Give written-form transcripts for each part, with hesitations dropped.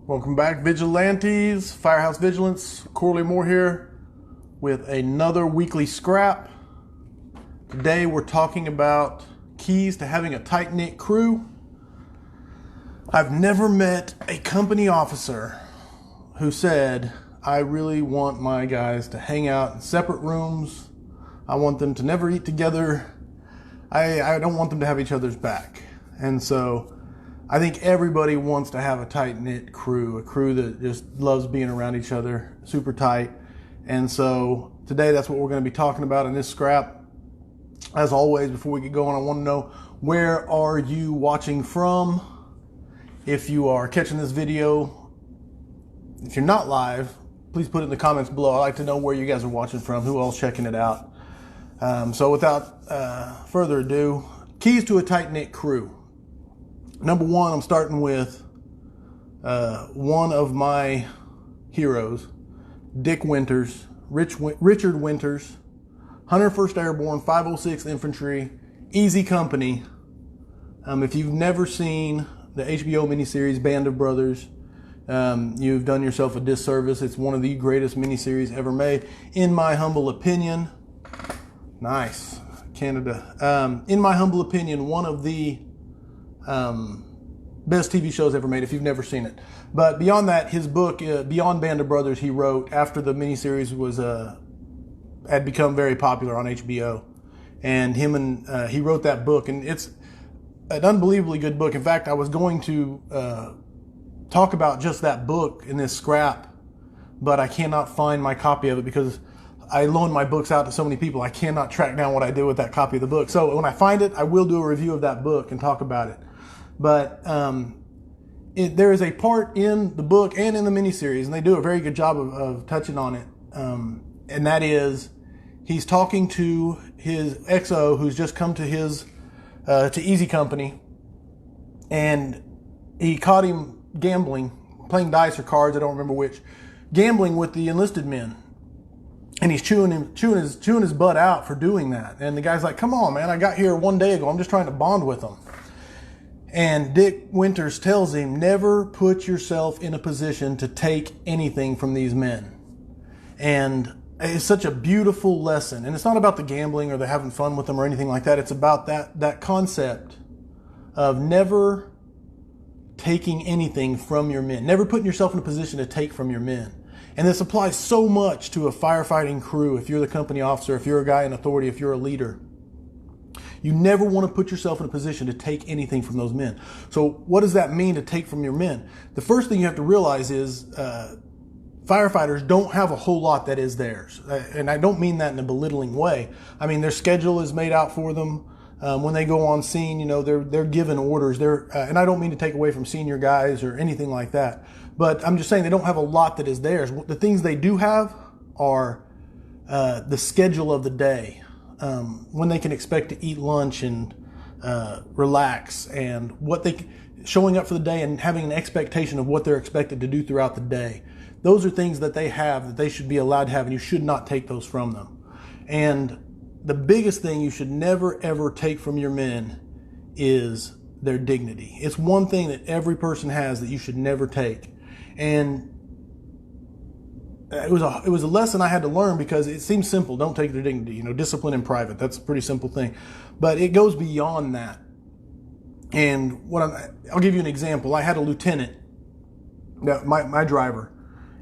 Welcome back, Vigilantes. Firehouse Vigilance. Corley Moore here with another weekly scrap. Today we're talking about keys to having a tight-knit crew. I've never met a company officer who said, I really want my guys to hang out in separate rooms. I want them to never eat together. I don't want them to have each other's back. And so I think everybody wants to have a tight-knit crew, a crew that just loves being around each other, super tight. And so today that's what we're going to be talking about in this scrap. As always, before we get going, I want to know, where are you watching from? If you are catching this video, if you're not live, please put it in the comments below. I'd like to know where you guys are watching from, who else checking it out. So without further ado, keys to a tight-knit crew. Number one, I'm starting with one of my heroes, Dick Winters, Richard Winters, 101st Airborne, 506th Infantry, Easy Company. If you've never seen the HBO miniseries Band of Brothers, you've done yourself a disservice. It's one of the greatest miniseries ever made, in my humble opinion. Nice, Canada. In my humble opinion, one of the best TV shows ever made, if you've never seen it. But beyond that, his book, Beyond Band of Brothers, he wrote after the miniseries was had become very popular on HBO. And he wrote that book, and it's an unbelievably good book. In fact, I was going to talk about just that book in this scrap, but I cannot find my copy of it because I loan my books out to so many people. I cannot track down what I did with that copy of the book. So when I find it, I will do a review of that book and talk about it. But there is a part in the book and in the miniseries, and they do a very good job of touching on it. And that is, he's talking to his XO who's just come to his to Easy Company, and he caught him gambling, playing dice or cards, I don't remember which, gambling with the enlisted men. And he's chewing his butt out for doing that. And the guy's like, come on, man, I got here one day ago. I'm just trying to bond with them. And Dick Winters tells him, never put yourself in a position to take anything from these men. And it's such a beautiful lesson. And it's not about the gambling or the having fun with them or anything like that. It's about that concept of never taking anything from your men. Never putting yourself in a position to take from your men. And this applies so much to a firefighting crew. If you're the company officer, if you're a guy in authority, if you're a leader, you never want to put yourself in a position to take anything from those men. So what does that mean, to take from your men? The first thing you have to realize is firefighters don't have a whole lot that is theirs. And I don't mean that in a belittling way. I mean, their schedule is made out for them. When they go on scene, you know, they're given orders. And I don't mean to take away from senior guys or anything like that. But I'm just saying they don't have a lot that is theirs. The things they do have are the schedule of the day, when they can expect to eat lunch and relax, and showing up for the day and having an expectation of what they're expected to do throughout the day. Those are things that they have that they should be allowed to have, and you should not take those from them. And the biggest thing you should never, ever take from your men is their dignity. It's one thing that every person has that you should never take. And it was a lesson I had to learn, because it seems simple. Don't take their dignity. You know, discipline in private. That's a pretty simple thing. But it goes beyond that. And I'll give you an example. I had a lieutenant, my driver,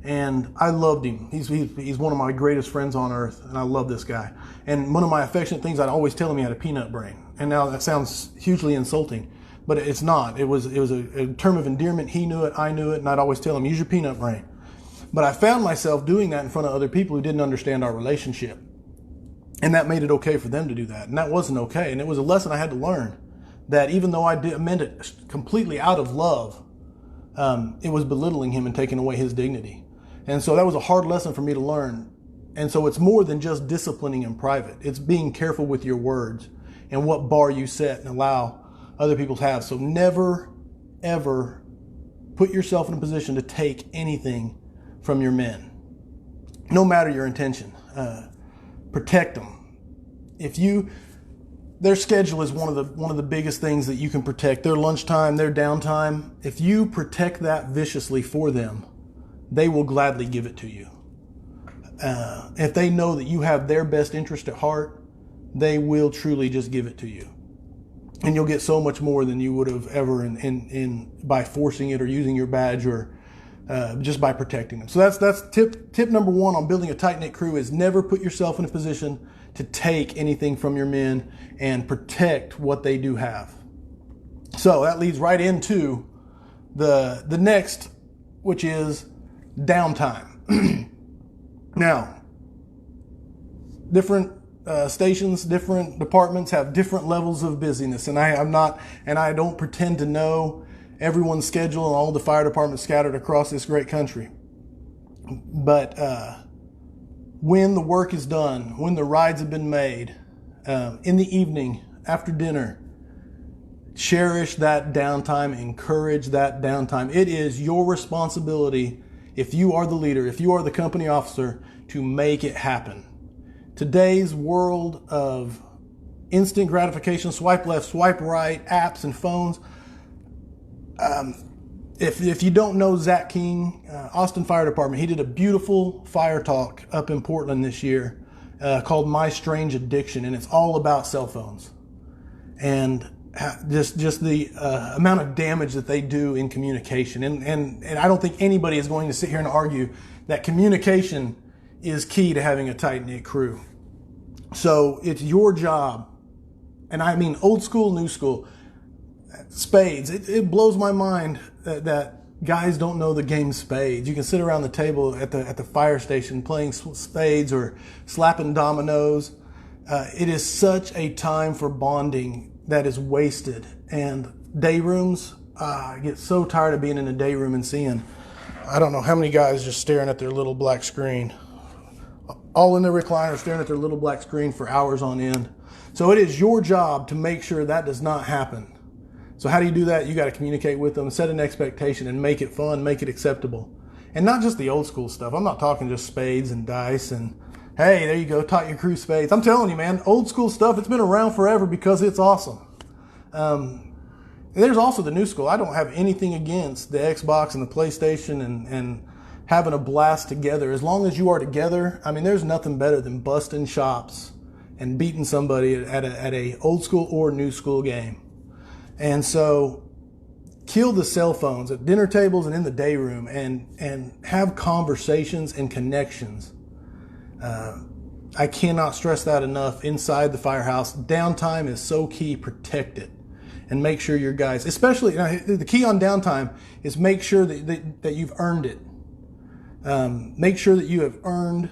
and I loved him. He's one of my greatest friends on earth, and I love this guy. And one of my affectionate things, I'd always tell him he had a peanut brain. And now that sounds hugely insulting, but it's not. It was a term of endearment. He knew it, I knew it, and I'd always tell him, use your peanut brain. But I found myself doing that in front of other people who didn't understand our relationship. And that made it okay for them to do that. And that wasn't okay. And it was a lesson I had to learn, that even though I meant it completely out of love, it was belittling him and taking away his dignity. And so that was a hard lesson for me to learn. And so it's more than just disciplining in private. It's being careful with your words and what bar you set and allow other people to have. So never, ever put yourself in a position to take anything from your men, no matter your intention. Protect them. their schedule is one of the biggest things that you can protect. Their lunchtime, their downtime. If you protect that viciously for them, they will gladly give it to you. If they know that you have their best interest at heart, they will truly just give it to you. And you'll get so much more than you would have ever in by forcing it or using your badge or just by protecting them. So that's tip number one on building a tight-knit crew is never put yourself in a position to take anything from your men and protect what they do have. So that leads right into the next, which is downtime. Now, different stations, different departments have different levels of busyness, and I don't pretend to know everyone's schedule and all the fire departments scattered across this great country. But when the work is done, when the rides have been made, in the evening, after dinner, cherish that downtime, encourage that downtime. It is your responsibility, if you are the leader, if you are the company officer, to make it happen. Today's world of instant gratification, swipe left, swipe right, apps and phones. If you don't know Zach King, Austin Fire Department, he did a beautiful fire talk up in Portland this year called My Strange Addiction, and it's all about cell phones and just the amount of damage that they do in communication. And I don't think anybody is going to sit here and argue that communication is key to having a tight-knit crew. So it's your job, and I mean old school, new school, spades. It blows my mind that guys don't know the game spades. You can sit around the table at the fire station playing spades or slapping dominoes. It is such a time for bonding that is wasted. And day rooms, I get so tired of being in a day room and seeing, I don't know how many guys just staring at their little black screen, all in their recliner staring at their little black screen for hours on end. So it is your job to make sure that does not happen. So how do you do that? You got to communicate with them, set an expectation, and make it fun, make it acceptable. And not just the old school stuff. I'm not talking just spades and dice and, hey, there you go, taught your crew spades. I'm telling you, man, old school stuff, it's been around forever because it's awesome. There's also the new school. I don't have anything against the Xbox and the PlayStation and having a blast together. As long as you are together, I mean, there's nothing better than busting chops and beating somebody at a old school or new school game. And so kill the cell phones at dinner tables and in the day room and have conversations and connections. I cannot stress that enough inside the firehouse. Downtime is so key. Protect it and make sure your guys, especially the key on downtime is make sure that you've earned it. Make sure that you have earned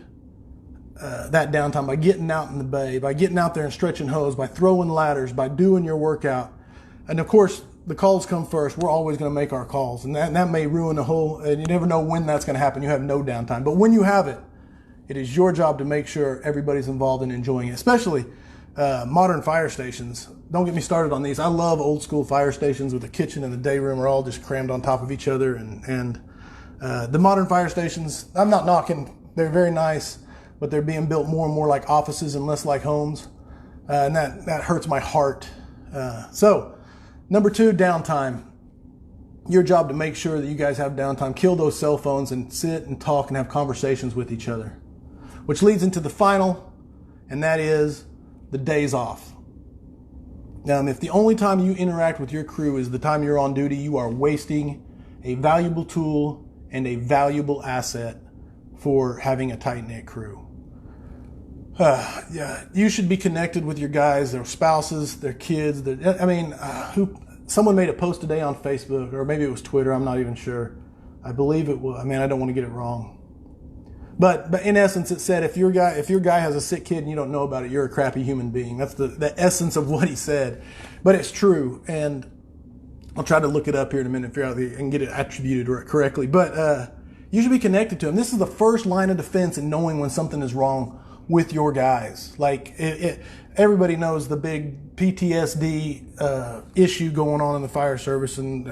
that downtime by getting out in the bay, by getting out there and stretching hose, by throwing ladders, by doing your workout. And of course, the calls come first. We're always going to make our calls, and that may ruin the whole, and you never know when that's going to happen. You have no downtime. But when you have it, it is your job to make sure everybody's involved in enjoying it, especially modern fire stations. Don't get me started on these. I love old school fire stations with the kitchen and the day room are all just crammed on top of each other. And the modern fire stations, I'm not knocking. They're very nice, but they're being built more and more like offices and less like homes. And that hurts my heart. So number 2, downtime. Your job to make sure that you guys have downtime. Kill those cell phones and sit and talk and have conversations with each other. Which leads into the final, and that is the days off. If the only time you interact with your crew is the time you're on duty, you are wasting a valuable tool and a valuable asset for having a tight-knit crew. You should be connected with your guys, their spouses, their kids. Someone made a post today on Facebook, or maybe it was Twitter. I'm not even sure. I believe it was. I don't want to get it wrong. But in essence, it said if your guy has a sick kid and you don't know about it, you're a crappy human being. That's the essence of what he said. But it's true, and I'll try to look it up here in a minute, figure out and get it attributed correctly. But you should be connected to him. This is the first line of defense in knowing when something is wrong with your guys. Like everybody knows the big PTSD issue going on in the fire service and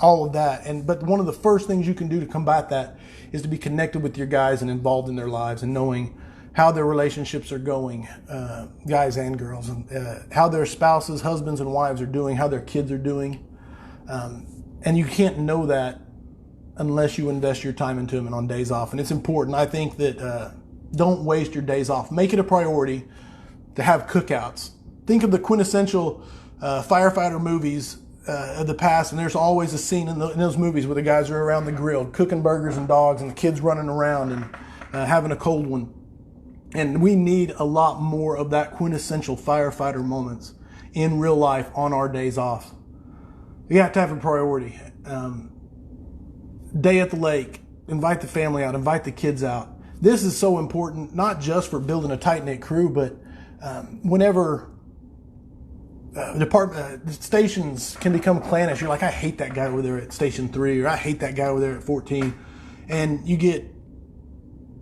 all of that. But one of the first things you can do to combat that is to be connected with your guys and involved in their lives and knowing how their relationships are going, guys and girls, and how their spouses, husbands and wives are doing, how their kids are doing. And you can't know that unless you invest your time into them and on days off. And it's important. I think that don't waste your days off. Make it a priority to have cookouts. Think of the quintessential firefighter movies of the past, and there's always a scene in those movies where the guys are around the grill cooking burgers and dogs, and the kids running around and having a cold one. And we need a lot more of that quintessential firefighter moments in real life on our days off. You have to have a priority. Day at the lake, invite the family out, invite the kids out. This is so important, not just for building a tight-knit crew, but whenever stations can become clannish. You're like, I hate that guy over there at station 3, or I hate that guy over there at 14. And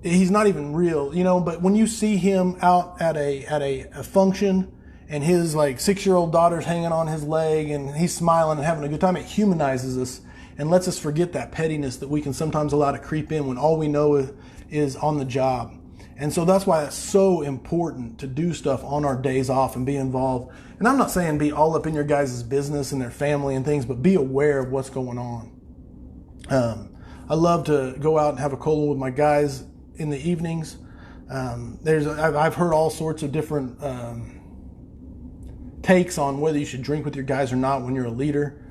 he's not even real, but when you see him out at a function and his like 6-year-old daughter's hanging on his leg and he's smiling and having a good time, it humanizes us and lets us forget that pettiness that we can sometimes allow to creep in when all we know is on the job. And so that's why it's so important to do stuff on our days off and be involved. And I'm not saying be all up in your guys' business and their family and things, but be aware of what's going on. I love to go out and have a cola with my guys in the evenings. I've heard all sorts of different takes on whether you should drink with your guys or not when you're a leader.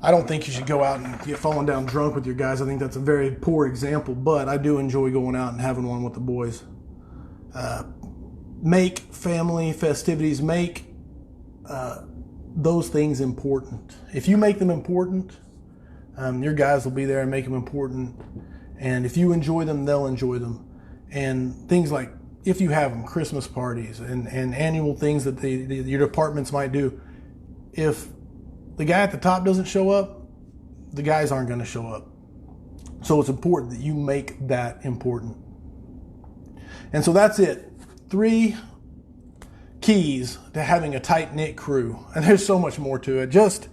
I don't think you should go out and get falling down drunk with your guys. I think that's a very poor example, but I do enjoy going out and having one with the boys. Make family festivities, make those things important. If you make them important, your guys will be there and make them important. And if you enjoy them, they'll enjoy them. And things like, if you have them, Christmas parties and annual things that your departments might do, if the guy at the top doesn't show up, the guys aren't going to show up. So it's important that you make that important. And so that's it. 3 keys to having a tight-knit crew. And there's so much more to it. Just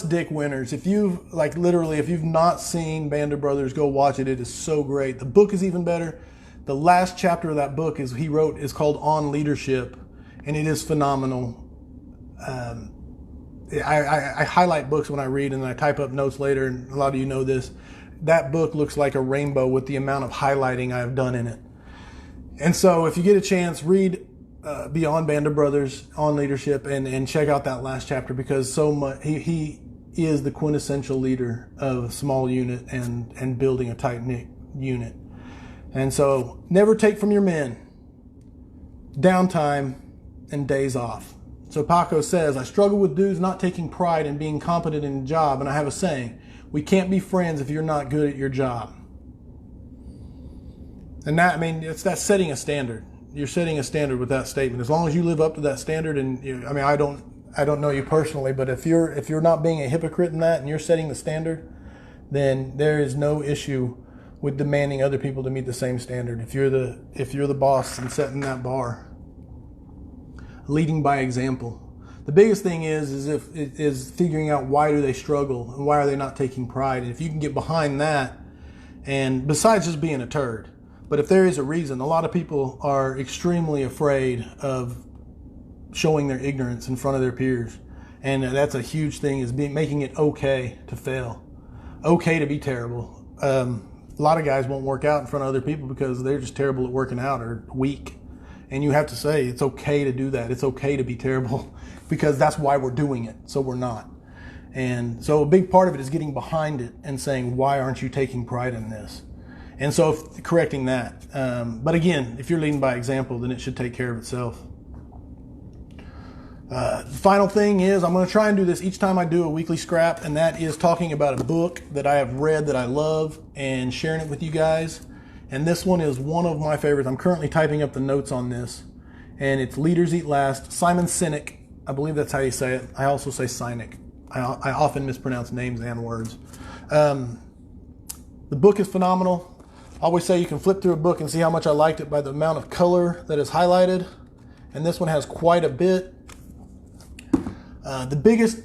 Dick Winters. If you've not seen Band of Brothers, go watch it. It is so great. The book is even better. The last chapter of that book is called On Leadership, and it is phenomenal. I highlight books when I read, and then I type up notes later, and a lot of you know this. That book looks like a rainbow with the amount of highlighting I have done in it. And so if you get a chance, read Beyond Band of Brothers on leadership and check out that last chapter, because so much he is the quintessential leader of a small unit and building a tight-knit unit. And so never take from your men downtime and days off. So Paco says, I struggle with dudes not taking pride in being competent in a job, and I have a saying, we can't be friends if you're not good at your job. And that's setting a standard. You're setting a standard with that statement. As long as you live up to that standard, and I don't know you personally, but if you're not being a hypocrite in that and you're setting the standard, then there is no issue with demanding other people to meet the same standard. If you're the boss and setting that bar, leading by example. The biggest thing is figuring out why do they struggle and why are they not taking pride. And if you can get behind that, and besides just being a turd, but if there is a reason, a lot of people are extremely afraid of showing their ignorance in front of their peers. And that's a huge thing, is making it okay to fail. Okay to be terrible. A lot of guys won't work out in front of other people because they're just terrible at working out or weak. And you have to say, it's okay to do that. It's okay to be terrible because that's why we're doing it. So we're not. And so a big part of it is getting behind it and saying, why aren't you taking pride in this? And so correcting that. But again, if you're leading by example, then it should take care of itself. The final thing is, I'm going to try and do this each time I do a weekly scrap, and that is talking about a book that I have read that I love and sharing it with you guys. And this one is one of my favorites. I'm currently typing up the notes on this, and it's Leaders Eat Last. Simon Sinek, I believe that's how you say it. I also say Sinek. I often mispronounce names and words. The book is phenomenal. I always say you can flip through a book and see how much I liked it by the amount of color that is highlighted. And this one has quite a bit. The biggest,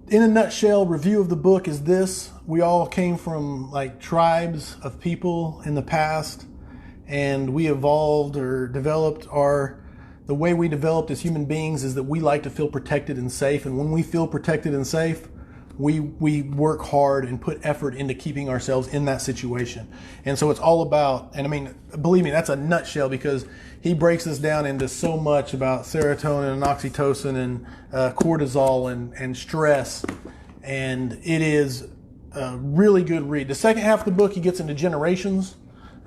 in a nutshell, review of the book is this. We all came from like tribes of people in the past, and we evolved or developed the way we developed as human beings is that we like to feel protected and safe. And when we feel protected and safe, we work hard and put effort into keeping ourselves in that situation. And so it's all about, and I mean, believe me, that's a nutshell, because he breaks this down into so much about serotonin and oxytocin and cortisol and stress. And it is a really good read. The second half of the book, he gets into generations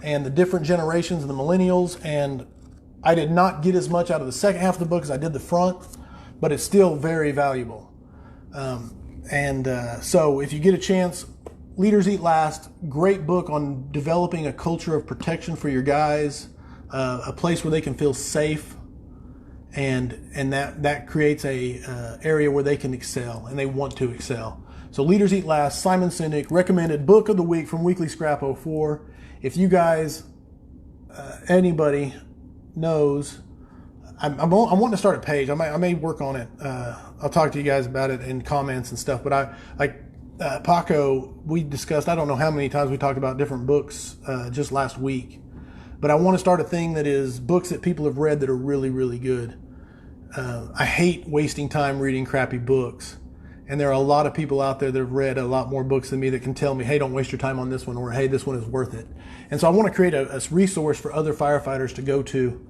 and the different generations and the millennials. And I did not get as much out of the second half of the book as I did the front, but it's still very valuable. So if you get a chance, Leaders Eat Last, great book on developing a culture of protection for your guys, a place where they can feel safe, and that creates a area where they can excel and they want to excel. So Leaders Eat Last, Simon Sinek, recommended book of the week from Weekly Scrap 04. If you guys, anybody knows, I'm wanting to start a page. I may work on it. I'll talk to you guys about it in comments and stuff. But Paco, we discussed, I don't know how many times we talked about different books just last week. But I want to start a thing that is books that people have read that are really, really good. I hate wasting time reading crappy books. And there are a lot of people out there that have read a lot more books than me that can tell me, hey, don't waste your time on this one, or hey, this one is worth it. And so I want to create a resource for other firefighters to go to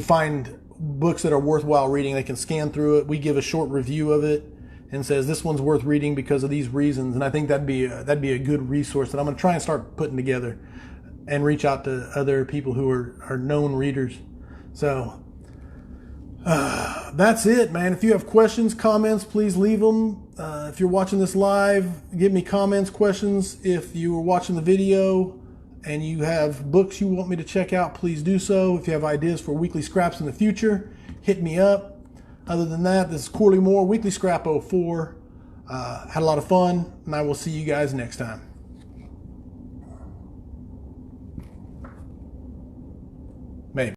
find books that are worthwhile reading. They can scan through it. We give a short review of it and says this one's worth reading because of these reasons. And I think that'd be a good resource that I'm going to try and start putting together and reach out to other people who are known readers. So that's it, man. If you have questions, comments, please leave them. If you're watching this live, give me comments, questions. If you were watching the video and you have books you want me to check out, please do so. If you have ideas for weekly scraps in the future, hit me up. Other than that, this is Corley Moore, Weekly Scrap 04. Had a lot of fun, and I will see you guys next time.